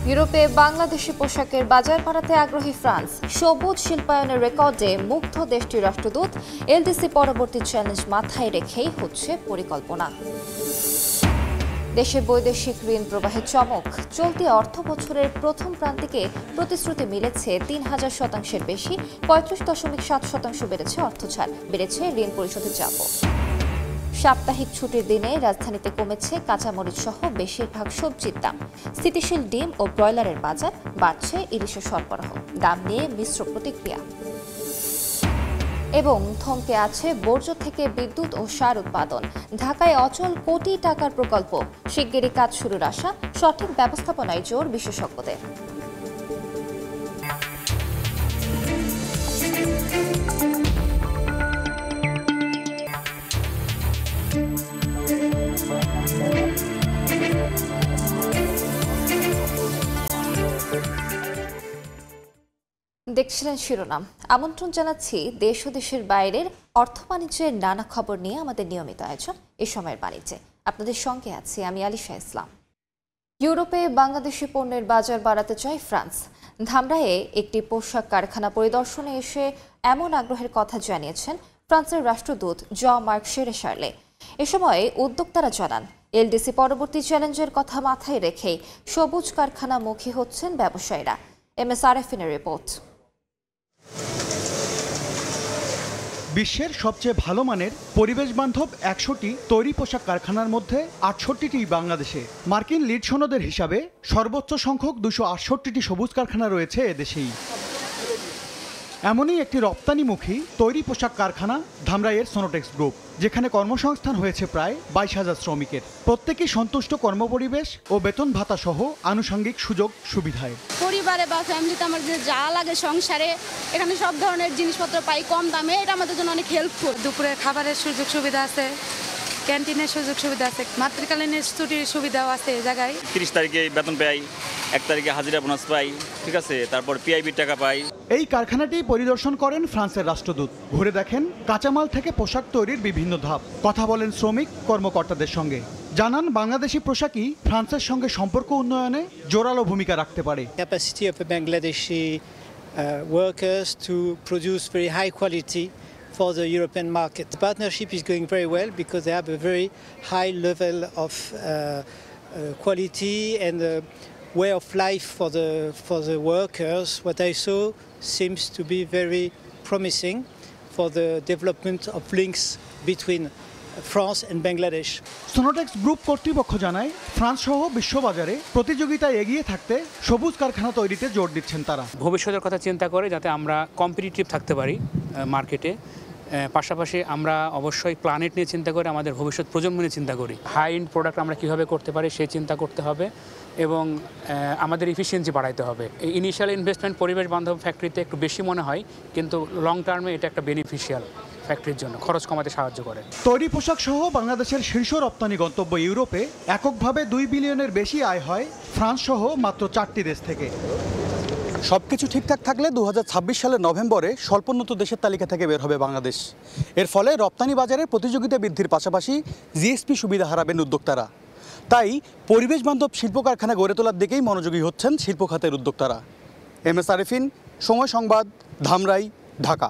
ইউরোপে বাংলাদেশি পোশাকের বাজার বাড়াতে আগ্রহী ফ্রান্স। সবুজ শিল্পায়নের রেকর্ডে মুগ্ধ দেশটির রাষ্ট্রদূত। এলডিসি পরবর্তী চ্যালেঞ্জ মাথায় রেখেই হচ্ছে পরিকল্পনা। দেশে বৈদেশিক ঋণ প্রবাহে চমক। চলতি অর্থ বছরের প্রথম প্রান্তিকে প্রতিশ্রুতি মিলেছে ৩,০০০% বেশি। ৩৫.৭% বেড়েছে অর্থছাড়, বেড়েছে ঋণ পরিশোধের চাপও। সাপ্তাহিক ছুটির দিনে রাজধানীতে কমেছে কাঁচামরিচ সহ বেশিরভাগ সবজির দাম। স্থিতিশীল ডিম ও ব্রয়লারের বাজার, বাড়ছে ইলিশের সরবরাহ। দাম নিয়ে মিশ্র প্রতিক্রিয়া। এবং থমকে আছে বর্জ্য থেকে বিদ্যুৎ ও সার উৎপাদন। ঢাকায় অচল কোটি টাকার প্রকল্প, শিগগিরই কাজ শুরুর আশা। সঠিক ব্যবস্থাপনায় জোর বিশেষজ্ঞদের। দেখছিলেন শিরোনাম। আমন্ত্রণ জানাচ্ছি দেশ ও দেশের বাইরের অর্থ বাণিজ্যের নানা খবর নিয়ে আমাদের নিয়মিত আয়োজন এ সময়ের বাণিজ্যে। আপনাদের সঙ্গে আছি আমি আলিশা ইসলাম। ইউরোপে বাংলাদেশি পণ্যের বাজার বাড়াতে চায় ফ্রান্স। ধামরাইয়ে একটি পোশাক কারখানা পরিদর্শনে এসে এমন আগ্রহের কথা জানিয়েছেন ফ্রান্সের রাষ্ট্রদূত জ-মার্ক শেরেশার্লে। এ সময় উদ্যোক্তারা জানান, এলডিসি পরবর্তী চ্যালেঞ্জের কথা মাথায় রেখেই সবুজ কারখানামুখী হচ্ছেন ব্যবসায়ীরা। MSRFN-এর রিপোর্ট। বিশ্বের সবচেয়ে ভালো মানের পরিবেশ বান্ধব ১০০টি তৈরি পোশাক কারখানার মধ্যে ৬৮টি বাংলাদেশে। মার্কিন লিড সনদের হিসাবে সর্বোচ্চ সংখ্যক ২৬৮টি সবুজ কারখানা রয়েছে এদেশেই। এমনই একটি রপ্তানিমুখী তৈরি পোশাক কারখানা ধামরাইয়ের সোনোটেক্স গ্রুপ, যেখানে কর্মসংস্থান হয়েছে প্রায় ২২,০০০ শ্রমিকের। প্রত্যেকেই সন্তুষ্ট কর্মপরিবেশ ও বেতন ভাতা সহ আনুষঙ্গিক সুযোগ সুবিধায়। পরিবারে বা ফ্যামিলিতে আমার যে যা লাগে সংসারে, এখানে সব ধরনের জিনিসপত্র পাই কম দামে। এটা আমাদের জন্য অনেক হেল্পফুল। দুপুরে খাবারের সুযোগ সুবিধা আছে, ক্যান্টিনের সুযোগ সুবিধা আছে, মাতৃকালীন ছুটির সুবিধাও আছে এই জায়গায়। ৩০ তারিখে বেতন পাই, ১ তারিখে হাজিরা বোনাস পাই, ঠিক আছে, তারপর পিআইবির টাকা পাই। এই কারখানাটি পরিদর্শন করেন ফ্রান্সের রাষ্ট্রদূত। ঘুরে দেখেন কাঁচামাল থেকে পোশাক তৈরির বিভিন্ন ধাপ। কথা বলেন শ্রমিক কর্মকর্তাদের সঙ্গে। জানান বাংলাদেশি পোশাকই ফ্রান্সের সঙ্গে সম্পর্ক উন্নয়নে জোরালো ভূমিকা রাখতে পারে। Capacity of the Bangladeshi workers to produce very high quality for the European market. The partnership is going very well because they have a very high level of quality and way of life for the workers. What I saw seems to be very promising for the development of links between France and Bangladesh. Sonotex group কর্তৃপক্ষ জানায়, France সহ বিশ্ববাজারে প্রতিযোগিতায় এগিয়ে থাকতে সবুজ কারখানা তৈরিতে জোর দিচ্ছেন তারা। ভবিষ্যতের কথা চিন্তা করে যাতে আমরা কম্পিটিটিভ থাকতে পারি মার্কেটে, পাশাপাশি আমরা অবশ্যই প্ল্যানেট নিয়ে চিন্তা করে আমাদের ভবিষ্যৎ প্রজন্ম নিয়ে চিন্তা করি। হাই এন্ড প্রোডাক্ট আমরা কীভাবে করতে পারি সেই চিন্তা করতে হবে এবং আমাদের এফিসিয়েন্সি বাড়াইতে হবে। এই ইনিশিয়াল ইনভেস্টমেন্ট পরিবেশ বান্ধব ফ্যাক্টরিতে একটু বেশি মনে হয়, কিন্তু লং টার্মে এটা একটা বেনিফিশিয়াল ফ্যাক্টরির জন্য, খরচ কমাতে সাহায্য করে। তৈরি পোশাক সহ বাংলাদেশের শীর্ষ রপ্তানি গন্তব্য ইউরোপে এককভাবে ২ বিলিয়নের বেশি আয় হয় ফ্রান্স সহ মাত্র ৪টি দেশ থেকে। সবকিছু ঠিকঠাক থাকলে ২০২৬ সালের নভেম্বরে স্বল্পোন্নত দেশের তালিকা থেকে বের হবে বাংলাদেশ। এর ফলে রপ্তানি বাজারে প্রতিযোগিতা বৃদ্ধির পাশাপাশি জিএসপি সুবিধা হারাবেন উদ্যোক্তারা। তাই পরিবেশ বান্ধব শিল্প কারখানা গড়ে তোলার দিকেই মনোযোগী হচ্ছেন শিল্প খাতের উদ্যোক্তারা। MSRFN, সময় সংবাদ, ধামরাই, ঢাকা।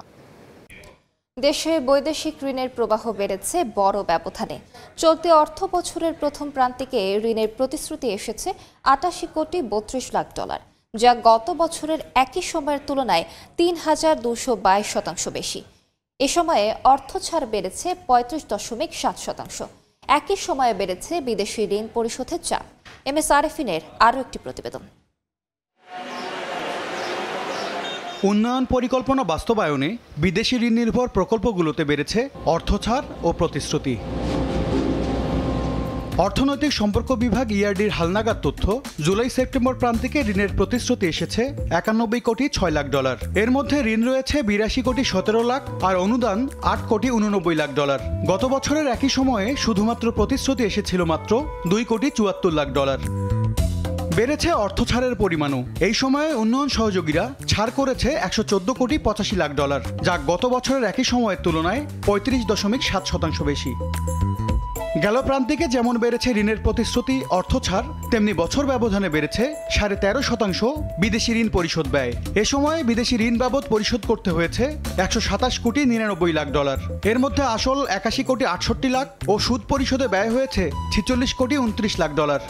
দেশে বৈদেশিক ঋণের প্রবাহ বেড়েছে বড় ব্যবধানে। চলতি অর্থ বছরের প্রথম প্রান্তিকে ঋণের প্রতিশ্রুতি এসেছে ৮৮ কোটি ৩২ লাখ ডলার, যা গত বছরের একই সময়ের তুলনায় ৩,২২২% বেশি। এ সময়ে অর্থ ছাড় বেড়েছে ৩৫.৭%। একই সময়ে বেড়েছে বিদেশি ঋণ পরিশোধের চাপ। MSRFN-এর আরও একটি প্রতিবেদন। উন্নয়ন পরিকল্পনা বাস্তবায়নে বিদেশি ঋণ নির্ভর প্রকল্পগুলোতে বেড়েছে অর্থ ছাড় ও প্রতিশ্রুতি। অর্থনৈতিক সম্পর্ক বিভাগ ERDর হালনাগাদ তথ্য, জুলাই সেপ্টেম্বর প্রান্তিকে ঋণের প্রতিশ্রুতি এসেছে ৯১ কোটি ৬ লাখ ডলার। এর মধ্যে ঋণ রয়েছে ৮২ কোটি ১৭ লাখ আর অনুদান ৮ কোটি ৮৯ লাখ ডলার। গত বছরের একই সময়ে শুধুমাত্র প্রতিশ্রুতি এসেছিল মাত্র ২ কোটি ৭৪ লাখ ডলার। বেড়েছে অর্থ ছাড়ের পরিমাণও। এই সময়ে উন্নয়ন সহযোগীরা ছাড় করেছে ১১৪ কোটি ৮৫ লাখ ডলার, যা গত বছরের একই সময়ের তুলনায় ৩৫.৭% বেশি। গেল প্রান্তিকে যেমন বেড়েছে ঋণের প্রতিশ্রুতি অর্থ ছাড়, তেমনি বছর ব্যবধানে বেড়েছে 13.5% বিদেশি ঋণ পরিশোধ ব্যয়। এ সময় বিদেশি ঋণ বাবদ পরিশোধ করতে হয়েছে 127 কোটি 99 লাখ ডলার। এর মধ্যে আসল 81 কোটি 68 লাখ ও সুদ পরিশোধে ব্যয় হয়েছে 46 কোটি 29 লাখ ডলার।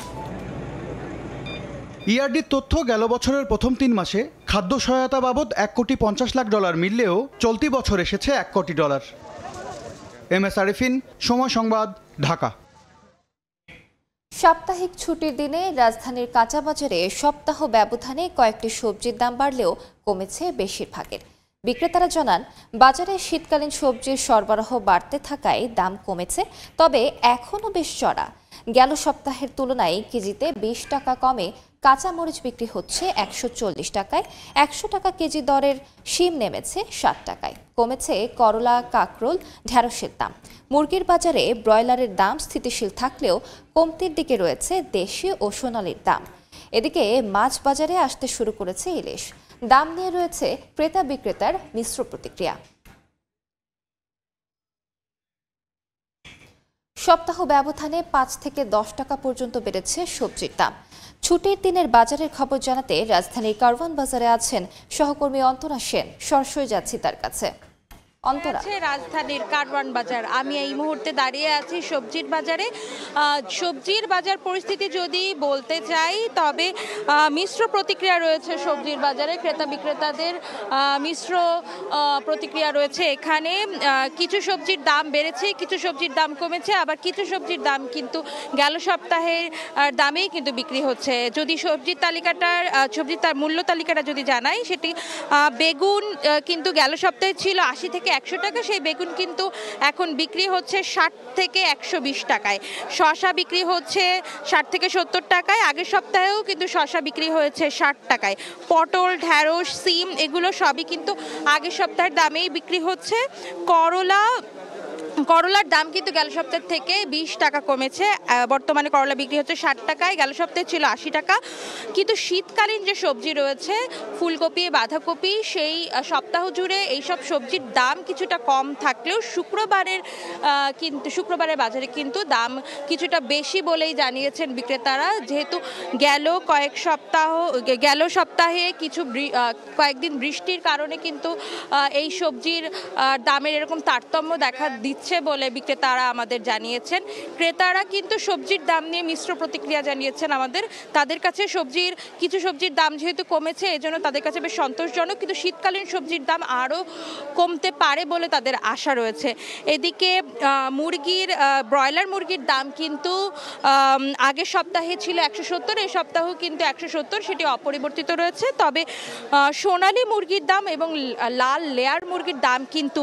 ইআরডির তথ্য গেল বছরের প্রথম 3 মাসে খাদ্য সহায়তা বাবদ 1 কোটি 50 লাখ ডলার মিললেও চলতি বছর এসেছে 1 কোটি ডলার। MS আরিফিন, সময় সংবাদ, ঢাকা। সাপ্তাহিক ছুটির দিনে রাজধানীর কাঁচা বাজারে সপ্তাহ ব্যবধানে কয়েকটি সবজির দাম বাড়লেও কমেছে বেশিরভাগের। বিক্রেতারা জানান, বাজারে শীতকালীন সবজির সরবরাহ বাড়তে থাকায় দাম কমেছে, তবে এখনও বেশ চড়া। গেল সপ্তাহের তুলনায় কেজিতে 20 টাকা কমে কাঁচা মরিচ বিক্রি হচ্ছে 140 টাকায়, 100 টাকা কেজি দরের শিম নেমেছে 60 টাকায়। কমেছে করলা, কাঁকরোল, ঢেঁড়সের দাম। মুরগির বাজারে ব্রয়লারের দাম স্থিতিশীল থাকলেও কমতির দিকে রয়েছে দেশি ও সোনালির দাম। এদিকে মাছ বাজারে আসতে শুরু করেছে ইলিশ। দাম নিয়ে রয়েছে ক্রেতা বিক্রেতার মিশ্র প্রতিক্রিয়া। সপ্তাহ ব্যবধানে 5 থেকে 10 টাকা পর্যন্ত বেড়েছে সবজির দাম। ছুটির দিনের বাজারের খবর জানাতে রাজধানীর কারওয়ান বাজারে আছেন সহকর্মী অন্তরা সেন। সরাসরি যাচ্ছি তার কাছে। অন্তরা, রাজধানীর কারওয়ান বাজার, আমি এই মুহূর্তে দাঁড়িয়ে আছি সবজির বাজারে। সবজির বাজার পরিস্থিতি যদি বলতে চাই, তবে মিশ্র প্রতিক্রিয়া রয়েছে সবজির বাজারে। ক্রেতা বিক্রেতাদের মিশ্র প্রতিক্রিয়া রয়েছে এখানে। কিছু সবজির দাম বেড়েছে, কিছু সবজির দাম কমেছে, আবার কিছু সবজির দাম কিন্তু গেল সপ্তাহের দামেই কিন্তু বিক্রি হচ্ছে। যদি সবজির তার মূল্য তালিকাটা যদি জানাই, সেটি বেগুন কিন্তু গেল সপ্তাহে ছিল 80 থেকে 100 টাকা, সেই বেগুন কিন্তু এখন বিক্রি হচ্ছে 60 থেকে 120 টাকায়। শসা বিক্রি হচ্ছে 60 থেকে 70 টাকায়। আগের সপ্তাহেও কিন্তু শসা বিক্রি হয়েছে 60 টাকায়। পটল, ঢেঁড়স, সিম এগুলো সবই কিন্তু আগের সপ্তাহের দামেই বিক্রি হচ্ছে। করলার দাম কিন্তু গেল সপ্তাহ থেকে 20 টাকা কমেছে। বর্তমানে করলা বিক্রি হচ্ছে 60 টাকায়, গেল সপ্তাহে ছিল 80 টাকা। কিন্তু শীতকালীন যে সবজি রয়েছে, ফুলকপি, বাঁধাকপি, সেই সপ্তাহ জুড়ে এইসব সবজির দাম কিছুটা কম থাকলেও শুক্রবারের বাজারে কিন্তু দাম কিছুটা বেশি বলেই জানিয়েছেন বিক্রেতারা। যেহেতু গেল সপ্তাহে কয়েকদিন বৃষ্টির কারণে কিন্তু এই সবজির দামের এরকম তারতম্য দেখা দিচ্ছে বলে বিক্রেতারা আমাদের জানিয়েছেন। ক্রেতারা কিন্তু সবজির দাম নিয়ে মিশ্র প্রতিক্রিয়া জানিয়েছেন আমাদের। তাদের কাছে কিছু সবজির দাম যেহেতু কমেছে, এজন্য তাদের কাছে বেশ সন্তোষজনক, কিন্তু শীতকালীন সবজির দাম আরও কমতে পারে বলে তাদের আশা রয়েছে। এদিকে ব্রয়লার মুরগির দাম কিন্তু আগের সপ্তাহে ছিল 170, এই সপ্তাহ কিন্তু 170, সেটি অপরিবর্তিত রয়েছে। তবে সোনালী মুরগির দাম এবং লাল লেয়ার মুরগির দাম কিন্তু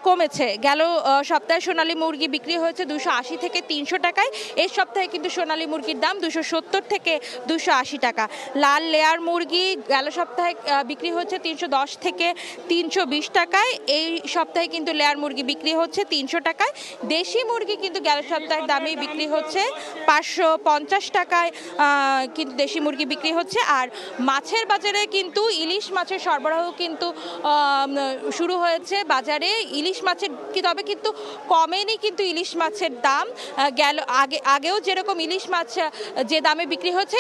কমেছে। গেল সপ্তাহে সোনালী মুরগি বিক্রি হয়েছে 280 থেকে 300 টাকায়, এই সপ্তাহে কিন্তু সোনালী মুরগির দাম 270 থেকে 280 টাকা। লাল লেয়ার মুরগি গেল সপ্তাহে বিক্রি হচ্ছে 310 থেকে 320 টাকায়, এই সপ্তাহে কিন্তু লেয়ার মুরগি বিক্রি হচ্ছে 300 টাকায়। দেশি মুরগি কিন্তু গেল সপ্তাহের দামেই বিক্রি হচ্ছে 550 টাকায় কিন্তু দেশি মুরগি বিক্রি হচ্ছে। আর মাছের বাজারে কিন্তু ইলিশ মাছের সরবরাহ কিন্তু শুরু হয়েছে বাজারে। ইলিশ মাছের তবে কিন্তু কমেনি কিন্তু ইলিশ মাছের দাম। আগেও যেরকম ইলিশ মাছ যে দামে বিক্রি হচ্ছে,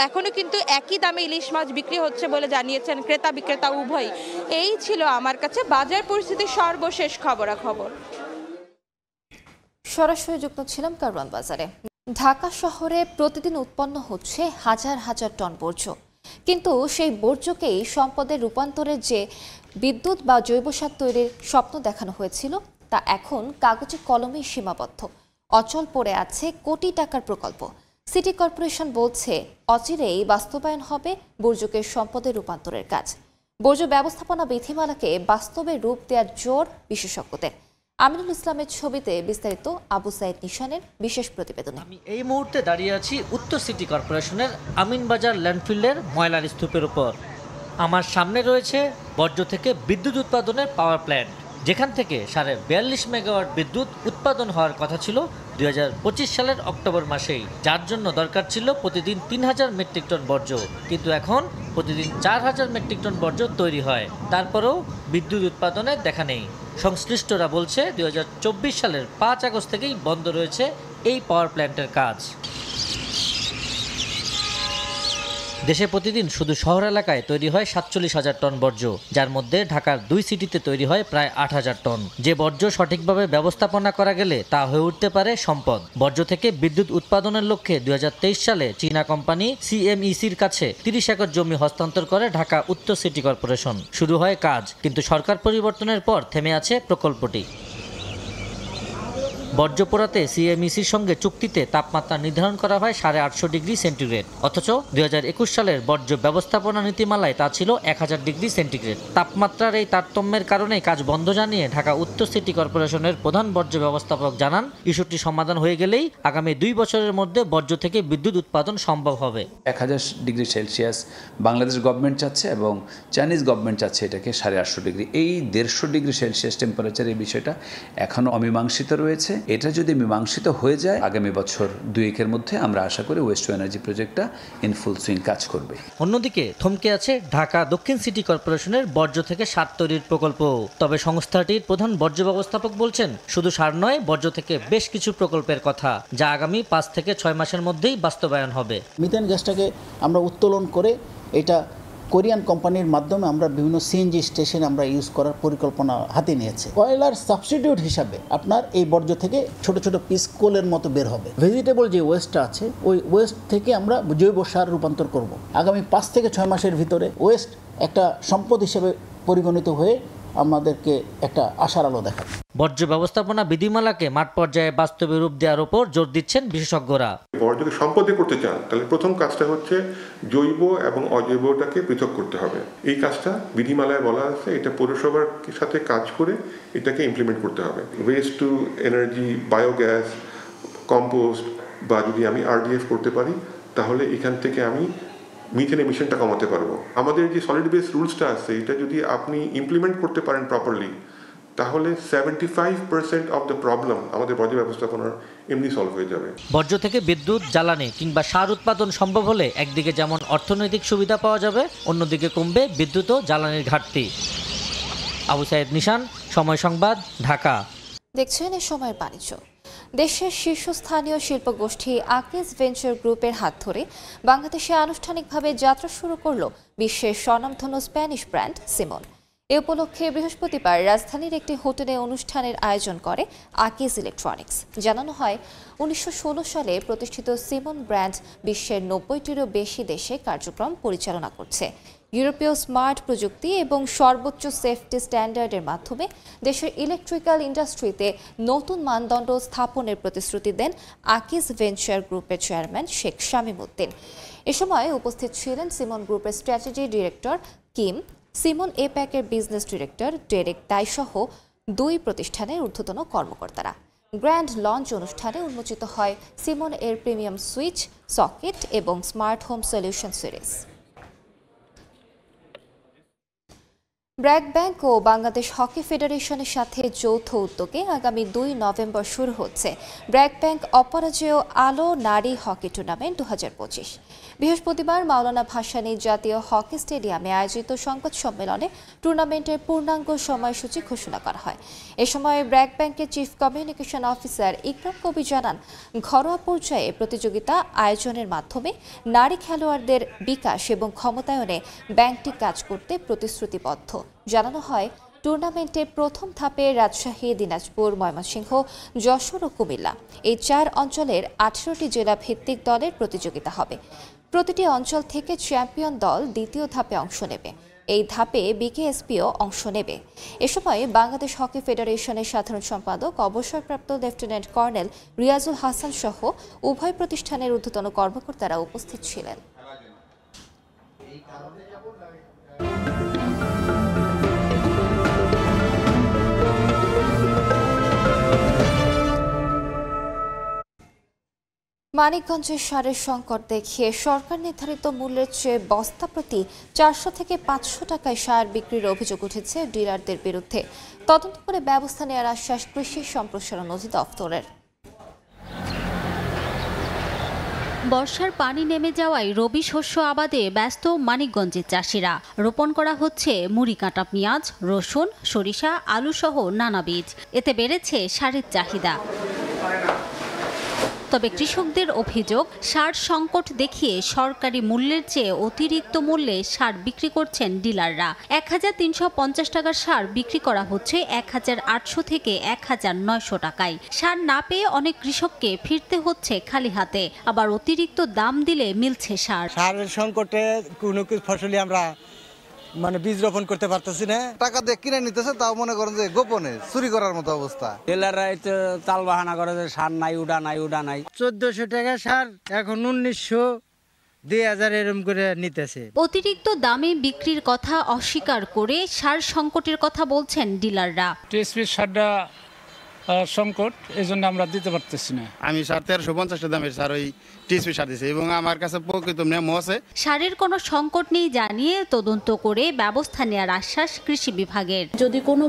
এখনো কিন্তু একই দামে ইলিশ মাছ বিক্রি হচ্ছে বলে জানিয়েছেন ক্রেতা বিক্রেতা উভয়। এই ছিল আমার কাছে বাজার পরিস্থিতির সর্বশেষ খবরাখবর। সরাসরি যুক্ত ছিলাম কারওয়ান বাজারে। ঢাকা শহরে প্রতিদিন উৎপন্ন হচ্ছে হাজার হাজার টন বর্জ্য, কিন্তু সেই বর্জ্যকেই সম্পদের রূপান্তরের যে বিদ্যুৎ বা জৈব সার তৈরির স্বপ্ন দেখানো হয়েছিল, তা এখন কাগজে কলমে সীমাবদ্ধ। অচল পড়ে আছে কোটি টাকার প্রকল্প। সিটি কর্পোরেশন বলছে অচিরেই বাস্তবায়ন হবে বর্জ্যকে সম্পদে রূপান্তরের কাজ। বর্জ্য ব্যবস্থাপনা বিধিমালাকে বাস্তবে রূপ দেওয়ার জোর বিশেষজ্ঞদের। আমিনুল ইসলামের ছবিতে বিস্তারিত আবু সাইদ নিশানের বিশেষ প্রতিবেদনে। আমি এই মুহূর্তে দাঁড়িয়ে আছি উত্তর সিটি কর্পোরেশনের আমিনবাজার ল্যান্ডফিল্ডের ময়লার স্তূপের উপর। আমার সামনে রয়েছে বর্জ্য থেকে বিদ্যুৎ উৎপাদনের পাওয়ার প্ল্যান্ট, যেখান থেকে 42.5 মেগাওয়াট বিদ্যুৎ উৎপাদন হওয়ার কথা ছিল 2025 সালের অক্টোবর মাসেই, যার জন্য দরকার ছিল প্রতিদিন 3000 মেট্রিক টন বর্জ্য। কিন্তু এখন প্রতিদিন 4000 মেট্রিক টন বর্জ্য তৈরি হয়, তারপরেও বিদ্যুৎ উৎপাদনের দেখা নেই। সংশ্লিষ্টরা বলছে 2024 সালের 5 আগস্ট থেকেই বন্ধ রয়েছে এই পাওয়ার প্ল্যান্টের কাজ। দেশে প্রতিদিন শুধু শহর এলাকায় তৈরি হয় 47,000 টন বর্জ্য, যার মধ্যে ঢাকার 2 সিটিতে তৈরি হয় প্রায় 8,000 টন। যে বর্জ্য সঠিকভাবে ব্যবস্থাপনা করা গেলে তা হয়ে উঠতে পারে সম্পদ। বর্জ্য থেকে বিদ্যুৎ উৎপাদনের লক্ষ্যে 2023 সালে চীনা কোম্পানি CMECর কাছে 30 একর জমি হস্তান্তর করে ঢাকা উত্তর সিটি কর্পোরেশন। শুরু হয় কাজ, কিন্তু সরকার পরিবর্তনের পর থেমে আছে প্রকল্পটি। বর্জ্য পোড়াতে CMECর সঙ্গে চুক্তিতে তাপমাত্রা নির্ধারণ করা হয় 850 ডিগ্রি সেন্টিগ্রেড, অথচ 2021 সালের বর্জ্য ব্যবস্থাপনা নীতিমালায় তা ছিল 1000 ডিগ্রি সেন্টিগ্রেড। তাপমাত্রার এই তারতম্যের কারণে কাজ বন্ধ জানিয়ে ঢাকা উত্তর সিটি কর্পোরেশনের প্রধান বর্জ্য ব্যবস্থাপক জানান, ইস্যুটি সমাধান হয়ে গেলেই আগামী 2 বছরের মধ্যে বর্জ্য থেকে বিদ্যুৎ উৎপাদন সম্ভব হবে। 1000 ডিগ্রি সেলসিয়াস বাংলাদেশ গভর্নমেন্ট চাচ্ছে এবং চাইনিজ গভর্নমেন্ট চাচ্ছে এটাকে 850 ডিগ্রি। এই 150 ডিগ্রি সেলসিয়াস টেম্পারেচার এই বিষয়টা এখনও অমীমাংসিত রয়েছে। এটা যদি মীমাংসিত হয়ে যায় আগামী বছর 2-1 মধ্যে আমরা আশা করি ওয়েস্ট টু এনার্জি প্রজেক্টটা ইন ফুল সুইং কাজ করবে। অন্যদিকে থমকে আছে ঢাকা দক্ষিণ সিটি কর্পোরেশনের বর্জ্য থেকে সার তৈরির প্রকল্প। তবে সংস্থাটির প্রধান বর্জ্য ব্যবস্থাপক বলছেন, শুধু সার নয়, বর্জ্য থেকে বেশ কিছু প্রকল্পের কথা, যা আগামী 5 থেকে 6 মাসের মধ্যেই বাস্তবায়ন হবে। মিথেন গ্যাসটাকে আমরা উত্তোলন করে এটা কোরিয়ান কোম্পানির মাধ্যমে আমরা বিভিন্ন CNG স্টেশনে আমরা ইউজ করার পরিকল্পনা হাতে নিয়েছে। কয়লার সাবস্টিটিউট হিসাবে আপনার এই বর্জ্য থেকে ছোট ছোট পিস কোলের মতো বের হবে। ভেজিটেবল যে ওয়েস্টটা আছে ওই ওয়েস্ট থেকে আমরা জৈব সার রূপান্তর করব। আগামী 5 থেকে 6 মাসের ভিতরে ওয়েস্ট একটা সম্পদ হিসেবে পরিগণিত হয়ে আমাদেরকে একটা আশার আলো দেখাবে। বর্জ্য ব্যবস্থাপনা বিধিমালাকে মাঠ পর্যায়ে বাস্তবে রূপ দেওয়ার উপর জোর দিচ্ছেন বিশেষজ্ঞরা। বর্জ্যকে সম্পদে করতে চান তাহলে প্রথম কাজটা হচ্ছে জৈব এবং অজৈবটাকে পৃথক করতে হবে। এই কাজটা বিধিমালায় বলা আছে, এটা পৌরসভার সাথে কাজ করে এটাকে ইমপ্লিমেন্ট করতে হবে। Waste to energy, biogas, compost বা যদি আমি RDF করতে পারি তাহলে এখান থেকে আমি মিথেন এমিশনটা কমাতে পারবো। আমাদের যে সলিড বেস রুলসটা আছে এটা যদি আপনি ইমপ্লিমেন্ট করতে পারেন প্রপারলি তাহলে 75% অফ দ্য প্রবলেম আমাদের বর্জ্য ব্যবস্থাপনার এমনি সলভ হয়ে যাবে। বর্জ্য থেকে বিদ্যুৎ, জ্বালানি কিংবা সার উৎপাদন সম্ভব হলে একদিকে যেমন অর্থনৈতিক সুবিধা পাওয়া যাবে, অন্যদিকে কমবে বিদ্যুৎ ও জ্বালানির ঘাটতি। আবু সাইদ নিশান, সময় সংবাদ, ঢাকা। দেখছেন এই সময়ের বাণিজ্য। দেশের শীর্ষস্থানীয় শিল্পগোষ্ঠী আকিজ ভেঞ্চার গ্রুপের হাত ধরে বাংলাদেশে আনুষ্ঠানিকভাবে যাত্রা শুরু করল বিশ্বের স্বনামধন্য স্প্যানিশ ব্র্যান্ড সিমন। এ উপলক্ষে বৃহস্পতিবার রাজধানীর একটি হোটেলে অনুষ্ঠানের আয়োজন করে আকিজ ইলেকট্রনিক্স। জানানো হয়, 1916 সালে প্রতিষ্ঠিত সিমন ব্র্যান্ড বিশ্বের 90টিরও বেশি দেশে কার্যক্রম পরিচালনা করছে। ইউরোপীয় স্মার্ট প্রযুক্তি এবং সর্বোচ্চ সেফটি স্ট্যান্ডার্ডের মাধ্যমে দেশের ইলেকট্রিক্যাল ইন্ডাস্ট্রিতে নতুন মানদণ্ড স্থাপনের প্রতিশ্রুতি দেন আকিজ ভেঞ্চার গ্রুপের চেয়ারম্যান শেখ শামীম উদ্দিন। এ সময় উপস্থিত ছিলেন সিমন গ্রুপের স্ট্র্যাটেজি ডিরেক্টর কিম, সিমন এপ্যাকের বিজনেস ডিরেক্টর ডেরেক তাই সহ 2 প্রতিষ্ঠানের ঊর্ধ্বতন কর্মকর্তারা। গ্র্যান্ড লঞ্চ অনুষ্ঠানে উন্মোচিত হয় সিমন এর প্রিমিয়াম সুইচ, সকেট এবং smart home solution series. BRAC bank ও বাংলাদেশ হকি ফেডারেশনের সাথে যৌথ উদ্যোগে আগামী 2 নভেম্বর শুরু হচ্ছে ব্র্যাক ব্যাংক অপরাজেয় আলো নারী হকি টুর্নামেন্ট 2025। বৃহস্পতিবার মাওলানা ভাসানী জাতীয় হকি স্টেডিয়ামে আয়োজিত সংবাদ সম্মেলনে টুর্নামেন্টের পূর্ণাঙ্গ সময়সূচি ঘোষণা করা হয়। এ সময় ব্র্যাক ব্যাংকের চিফ কমিউনিকেশন অফিসার ইকরাম কবি জানান, ঘরোয়া পর্যায়ে প্রতিযোগিতা আয়োজনের মাধ্যমে নারী খেলোয়াড়দের বিকাশ এবং ক্ষমতায়নে ব্যাংকটি কাজ করতে প্রতিশ্রুতিবদ্ধ। জানানো হয়, টুর্নামেন্টের প্রথম ধাপে রাজশাহী, দিনাজপুর, ময়মনসিংহ, যশোর ও কুমিল্লা এই 4 অঞ্চলের 18টি জেলা ভিত্তিক দলের প্রতিযোগিতা হবে। প্রতিটি অঞ্চল থেকে চ্যাম্পিয়ন দল দ্বিতীয় ধাপে অংশ নেবে। এই ধাপে বিকেএসপিও অংশ নেবে। এ সময় বাংলাদেশ হকি ফেডারেশনের সাধারণ সম্পাদক অবসরপ্রাপ্ত লেফটেন্যান্ট কর্নেল রিয়াজুল হাসান সহ উভয় প্রতিষ্ঠানের ঊর্ধ্বতন কর্মকর্তারা উপস্থিত ছিলেন। মানিকগঞ্জের সারের সংকট দেখিয়ে সরকার নির্ধারিত মূল্যের চেয়ে বস্তা প্রতি 400 থেকে 500 টাকায় সার বিক্রির অভিযোগ উঠেছে ডিলারদের বিরুদ্ধে। তদন্ত করে ব্যবস্থা নেওয়ার আশ্বাস কৃষি সম্প্রসারণ অধিদপ্তরের। বর্ষার পানি নেমে যাওয়ায় রবি শস্য আবাদে ব্যস্ত মানিকগঞ্জের চাষিরা। রোপণ করা হচ্ছে মুড়ি কাটা পেঁয়াজ, রসুন, সরিষা, আলু সহ নানা বীজ। এতে বেড়েছে সারের চাহিদা। তবে কৃষকদের অভিযোগ, সার সংকট দেখিয়ে সরকারি মূল্যের চেয়ে অতিরিক্ত মূল্যে সার বিক্রি করছেন ডিলাররা। 1350 টাকার সার বিক্রি করা হচ্ছে 1800 থেকে 1900 টাকায়। সার না পেয়ে অনেক কৃষককে ফিরতে হচ্ছে খালি হাতে, আবার অতিরিক্ত দাম দিলে মিলছে সার। সারের সংকটে কোনো কিছু ফসলই আমরা বীজ রোপণ করতে পারতেছি না। টাকা দিয়ে কিনে নিতেছে, তাও মনে করেন যে গোপনে চুরি করার মতো অবস্থা। ডিলাররা তাল বাহানা করে যে সার নাই, উডা নাই, উডা নাই। 1400 টাকা সার এখন 1900, 2000 এরকম করে নিতেছে। অতিরিক্ত দামে বিক্রির কথা অস্বীকার করে সার সংকটের কথা বলছেন ডিলাররা। টিএসপি সারটা সংকট, এই জন্য আমরা দিতে পারতেছি না। আমি 1350 দামের সার ওই টিএসপি সার দিয়েছি এবং আমার কাছে প্রকৃত মেমো আছে। সারের কোনো সংকট নেই জানিয়ে তদন্ত করে ব্যবস্থা নেওয়ার আশ্বাস কৃষি বিভাগের। যদি কোনো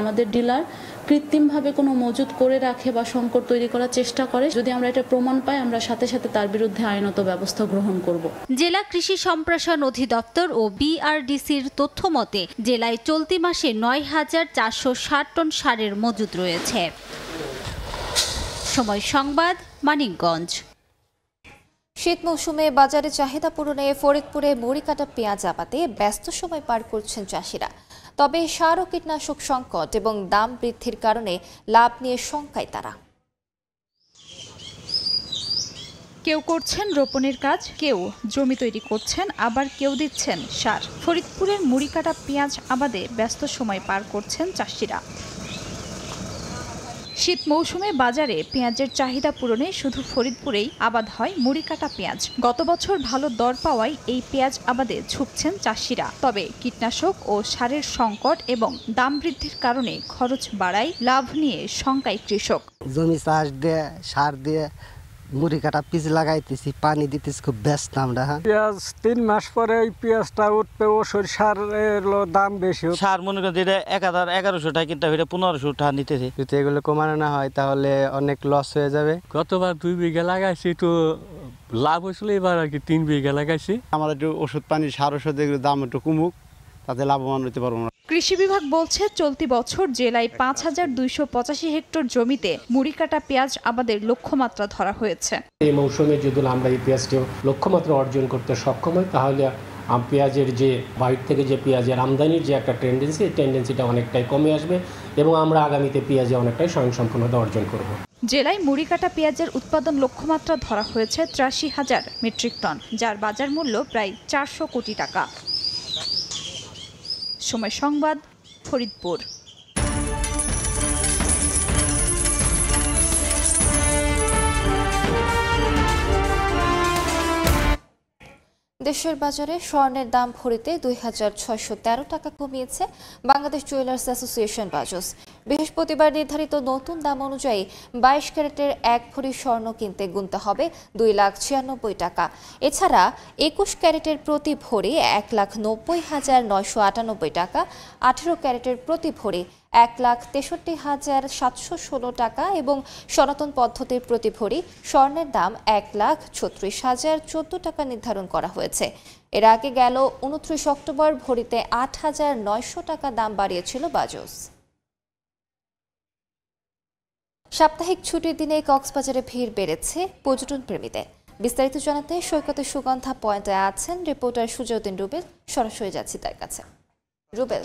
আমাদের ডিলার কৃত্রিমভাবে কোনো মজুত করে রাখে বা সংকট তৈরি করার চেষ্টা করে, যদি আমরা এটা প্রমাণ পাই, আমরা সাথে সাথে তার বিরুদ্ধে আইনত ব্যবস্থা গ্রহণ করব। জেলা কৃষি সম্প্রসারণ অধিদপ্তর ও বিআরডিসির তথ্য মতে জেলায় চলতি মাসে 9460 টন সারের মজুত রয়েছে। সময় সংবাদ, মানিকগঞ্জ। শীত মৌসুমে বাজারে চাহিদা পূরণে ফরিদপুরে মুড়ি কাটা পেঁয়াজ আবাদে ব্যস্ত সময় পার করছেন চাষিরা। তবে সার ও কীটনাশক সংকট এবং দাম বৃদ্ধির কারণে লাভ নিয়ে শঙ্কায় তারা। কেউ করছেন রোপণের কাজ, কেউ জমি তৈরি করছেন, আবার কেউ দিচ্ছেন সার। ফরিদপুরের মুড়ি কাটা পেঁয়াজ আবাদে ব্যস্ত সময় পার করছেন চাষিরা। শীত মৌসুমে বাজারে পেঁয়াজের চাহিদা পূরণে শুধু ফরিদপুরেই আবাদ হয় মুড়ি কাটা পেঁয়াজ। গত বছর ভালো দর পাওয়ায় এই পেঁয়াজ আবাদে ঝুঁকছেন চাষিরা। তবে কীটনাশক ও সারের সংকট এবং দাম বৃদ্ধির কারণে খরচ বাড়ায় লাভ নিয়ে শঙ্কায় কৃষক। জমি চাষ দিয়ে, সার দিয়ে মুড়ি কাটা পিস লাগাইতেছি, পানি দিতেছি, খুব ব্যস্ত আমরা। পেঁয়াজ 3 মাস পরে ওই পেঁয়াজটা উঠবে, ও সরিষার দাম বেশি। সার মনে করেন যেটা 1100 টাকা কিনতে হবে, 1500 টাকা নিতেছে। যদি এগুলো কমানো না হয় তাহলে অনেক লস হয়ে যাবে। গতবার 2 বিঘা লাগাইছি, তো লাভ হয়েছিল। এবার আর কি 3 বিঘা লাগাইছি। আমাদের একটু ওষুধ পানি, সার ওষুধের দাম একটু কমুক, তাতে লাভবান হতে পারবো না। কৃষি বিভাগ বলছে চলতি বছর জেলায় 5285 হেক্টর জমিতে মুড়ি কাটা পেঁয়াজ আবাদের লক্ষ্যমাত্রা ধরা হয়েছে। এই মৌসুমে যদি আমরা এই পেঁয়াজটি লক্ষ্যমাত্রা অর্জন করতে সক্ষম হই, তাহলে পেঁয়াজের যে বাইরে থেকে যে পেঁয়াজের আমদানির যে একটা টেন্ডেন্সি, এই টেন্ডেন্সিটা অনেকটাই কমে আসবে এবং আমরা আগামীতে পেঁয়াজে অনেকটাই স্বয়ংসম্পূর্ণতা অর্জন করব। জেলায় মুড়ি কাটা পেঁয়াজের উৎপাদন লক্ষ্যমাত্রা ধরা হয়েছে 83,000 মেট্রিক টন, যার বাজার মূল্য প্রায় 400 কোটি টাকা। সময় সংবাদ, ফরিদপুর। দেশের বাজারে স্বর্ণের দাম ভরিতে 2613 টাকা কমিয়েছে বাংলাদেশ জুয়েলার্স অ্যাসোসিয়েশন বাজস। বৃহস্পতিবার নির্ধারিত নতুন দাম অনুযায়ী 22 ক্যারেটের 1 ভরি স্বর্ণ কিনতে গুনতে হবে 2,96,000 টাকা। এছাড়া 21 ক্যারেটের প্রতি ভরি 1,90,998 টাকা, 18 ক্যারেটের প্রতি ভরি 1,63,716 টাকা এবং সনাতন পদ্ধতির প্রতি ভরি স্বর্ণের দাম 1,36,014 টাকা নির্ধারণ করা হয়েছে। এর আগে গেল 29 অক্টোবর ভরিতে 8,900 টাকা দাম বাড়িয়েছিল বাজস। সাপ্তাহিক ছুটির দিনে কক্সবাজারে ভিড় বেড়েছে পর্যটন প্রেমীদের। বিস্তারিত জানাতে সৈকতে সুগন্ধা পয়েন্টে আছেন রিপোর্টার সুজউদ্দিন রুবেল। সরাসরি যাচ্ছি তার কাছে।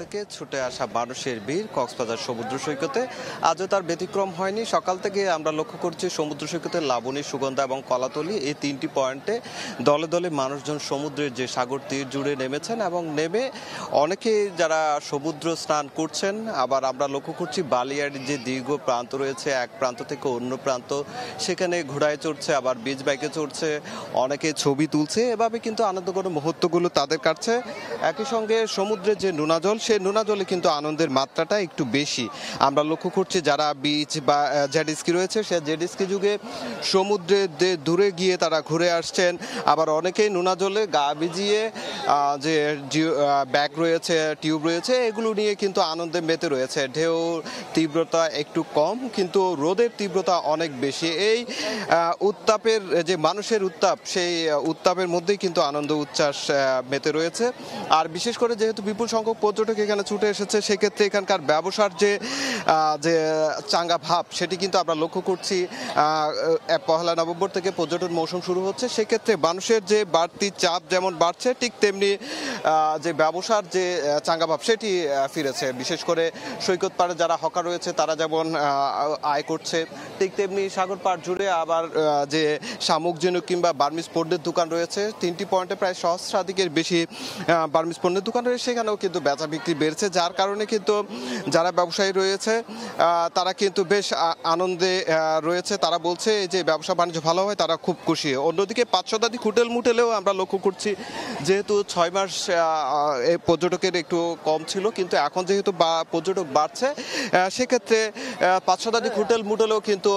থেকে ছুটে আসা মানুষের ভিড় কক্সবাজার সমুদ্র সৈকতে আজও তার ব্যতিক্রম হয়নি। সকাল থেকে আমরা লক্ষ্য করছি সমুদ্র সৈকতের লাবণী, সুগন্ধা এবং কলাতলী এই 3টি পয়েন্টে দলে দলে মানুষজন সমুদ্রের যে সাগর তীর জুড়ে নেমেছেন এবং নেমে অনেকে যারা সমুদ্র স্নান করছেন। আবার আমরা লক্ষ্য করছি বালিয়াড়ির যে দীর্ঘ প্রান্ত রয়েছে, এক প্রান্ত থেকে অন্য প্রান্ত, সেখানে ঘোড়ায় চড়ছে, আবার বিচ বাইকে চড়ছে, অনেকে ছবি তুলছে। এভাবে কিন্তু আনন্দঘন মুহূর্তগুলো তাদের কাছে। একই সঙ্গে সমুদ্রের যে নোনা জল, সেই নোনা জলে কিন্তু আনন্দের মাত্রাটা একটু বেশি। আমরা লক্ষ্য করছি যারা বিচ বা জেট স্কি রয়েছে, সে জেট স্কি যুগে সমুদ্রে দূরে গিয়ে তারা ঘুরে আসছেন। আবার অনেকেই নোনা জলে গা ভিজিয়ে যে ব্যাগ রয়েছে, টিউব রয়েছে, এগুলো নিয়ে কিন্তু আনন্দে মেতে রয়েছে। ঢেউ তীব্রতা একটু কম, কিন্তু রোদের তীব্রতা অনেক বেশি। এই উত্তাপের যে মানুষের উত্তাপ, সেই উত্তাপের মধ্যেই কিন্তু আনন্দ উচ্ছ্বাস মেতে রয়েছে। আর বিশেষ করে যেহেতু বিপুল সংখ্যক পর্যটক এখানে ছুটে এসেছে, সেক্ষেত্রে এখানকার ব্যবসার যে চাঙ্গা ভাব, সেটি কিন্তু আমরা লক্ষ্য করছি। 1 নভেম্বর থেকে পর্যটন মৌসুম শুরু হচ্ছে, সেক্ষেত্রে মানুষের যে বাড়তি চাপ যেমন বাড়ছে, ঠিক তেমনি যে ব্যবসার যে চাঙ্গা ভাব সেটি ফিরেছে। বিশেষ করে সৈকত পাড়ে যারা হকার রয়েছে তারা যেমন আয় করছে, ঠিক তেমনি সাগর পাড় জুড়ে আবার যে শামুক ঝিনুক কিংবা বার্মিজ পণ্যের দোকান রয়েছে, 3টি পয়েন্টে প্রায় 100-এর বেশি বার্মিজ পণ্যের দোকান রয়েছে, সেখানেও কিন্তু বেচা বিক্রি বেড়েছে। যার কারণে কিন্তু যারা ব্যবসায়ী রয়েছে তারা কিন্তু বেশ আনন্দে রয়েছে। তারা বলছে যে ব্যবসা বাণিজ্য ভালো হয়, তারা খুব খুশি। অন্যদিকে 5 শতাধিক হোটেল মুটেলেও আমরা লক্ষ্য করছি, যেহেতু 6 মাস পর্যটকের একটু কম ছিল, কিন্তু এখন যেহেতু পর্যটক বাড়ছে, সেক্ষেত্রে 5 শতাধিক হোটেল মুটেলেও কিন্তু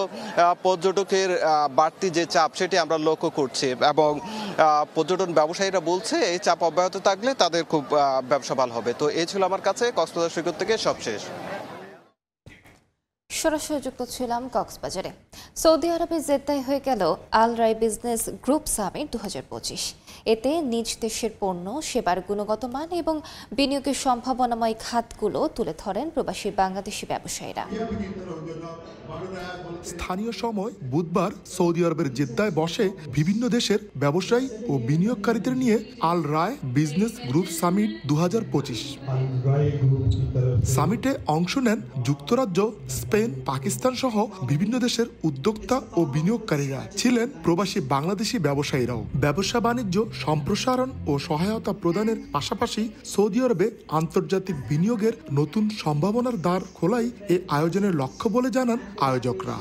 পর্যটকের বাড়তি যে চাপ সেটি আমরা লক্ষ্য করছি। এবং পর্যটন ব্যবসায়ীরা বলছে এই চাপ অব্যাহত থাকলে তাদের খুব ব্যবসা ভালো হবে। তো এই ছিল আমার কাছে কক্সবাজার সৈকত থেকে সবশেষ। সরাসরি যুক্ত ছিলাম কক্সবাজারে। সৌদি আরবে জেদ্দায় হয়ে গেল আল রায় বিজনেস গ্রুপ সামিট 2025। এতে নিজ দেশের পণ্য, সেবার গুণগত মান এবং বিনিয়োগের সম্ভাবনাময় খাতগুলো তুলে ধরেন প্রবাসী বাংলাদেশি ব্যবসায়ীরা। স্থানীয় সময় বুধবার সৌদি আরবের জেদ্দায় বসে বিভিন্ন দেশের ব্যবসায়ী ও বিনিয়োগকারীদের নিয়ে আল রায় বিজনেস গ্রুপ সামিট 2025। সামিটে অংশ নেন যুক্তরাজ্য, স্পেন, পাকিস্তান সহ বিভিন্ন দেশের উদ্যোক্তা ও বিনিয়োগকারীরা। ছিলেন প্রবাসী বাংলাদেশি ব্যবসায়ীরাও। ব্যবসা বাণিজ্য সম্প্রসারণ ও সহায়তা প্রদানের পাশাপাশি সৌদি আরবে আন্তর্জাতিক বিনিয়োগের নতুন সম্ভাবনার দ্বার খোলাই এই আয়োজনের লক্ষ্য বলে জানান আয়োজকরা।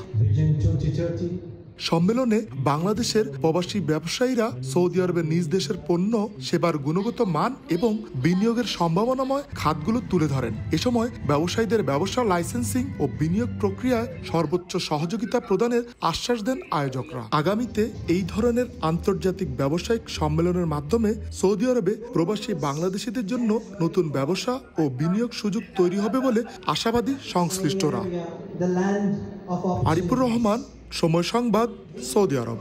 সম্মেলনে বাংলাদেশের প্রবাসী ব্যবসায়ীরা সৌদি আরবের নিজ দেশের পণ্য, সেবার গুণগত মান এবং বিনিয়োগের সম্ভাবনাময় খাতগুলো তুলে ধরেন। এ সময় ব্যবসায়ীদের ব্যবসা লাইসেন্সিং ও বিনিয়োগ প্রক্রিয়ায় সর্বোচ্চ সহযোগিতা প্রদানের আশ্বাস দেন আয়োজকরা। আগামীতে এই ধরনের আন্তর্জাতিক ব্যবসায়িক সম্মেলনের মাধ্যমে সৌদি আরবে প্রবাসী বাংলাদেশিদের জন্য নতুন ব্যবসা ও বিনিয়োগ সুযোগ তৈরি হবে বলে আশাবাদী সংশ্লিষ্টরা। আরিফুর রহমান, সময় সংবাদ, সৌদি আরব।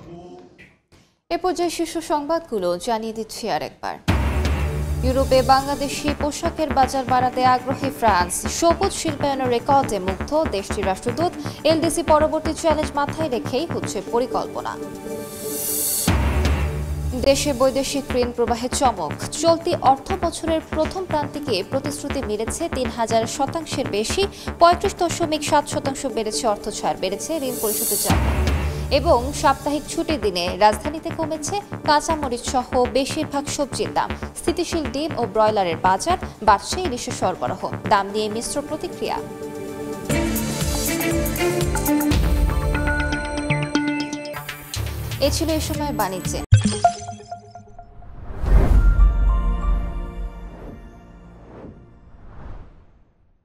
এ পর্যায়ে শীর্ষ সংবাদগুলো জানিয়ে দিচ্ছি আরেকবার। ইউরোপে বাংলাদেশি পোশাকের বাজার বাড়াতে আগ্রহী ফ্রান্স। সবুজ শিল্পায়নের রেকর্ডে মুগ্ধ দেশটির রাষ্ট্রদূত। এলডিসি পরবর্তী চ্যালেঞ্জ মাথায় রেখেই হচ্ছে পরিকল্পনা। দেশে বৈদেশিক ঋণ প্রবাহে চমক। চলতি অর্থ বছরের প্রথম প্রান্তিকে প্রতিশ্রুতি মিলেছে 3000% বেশি। 35.7% বেড়েছে অর্থ ছাড়, বেড়েছে ঋণ পরিশোধের চাপ। এবং সাপ্তাহিক ছুটির দিনে রাজধানীতে কমেছে কাঁচামরিচ সহ বেশিরভাগ সবজির দাম। স্থিতিশীল ডিম ও ব্রয়লারের বাজার, বাড়ছে ইলিশের সরবরাহ। দাম নিয়ে মিশ্র প্রতিক্রিয়া। এ ছিল এ সময় বাণিজ্যে।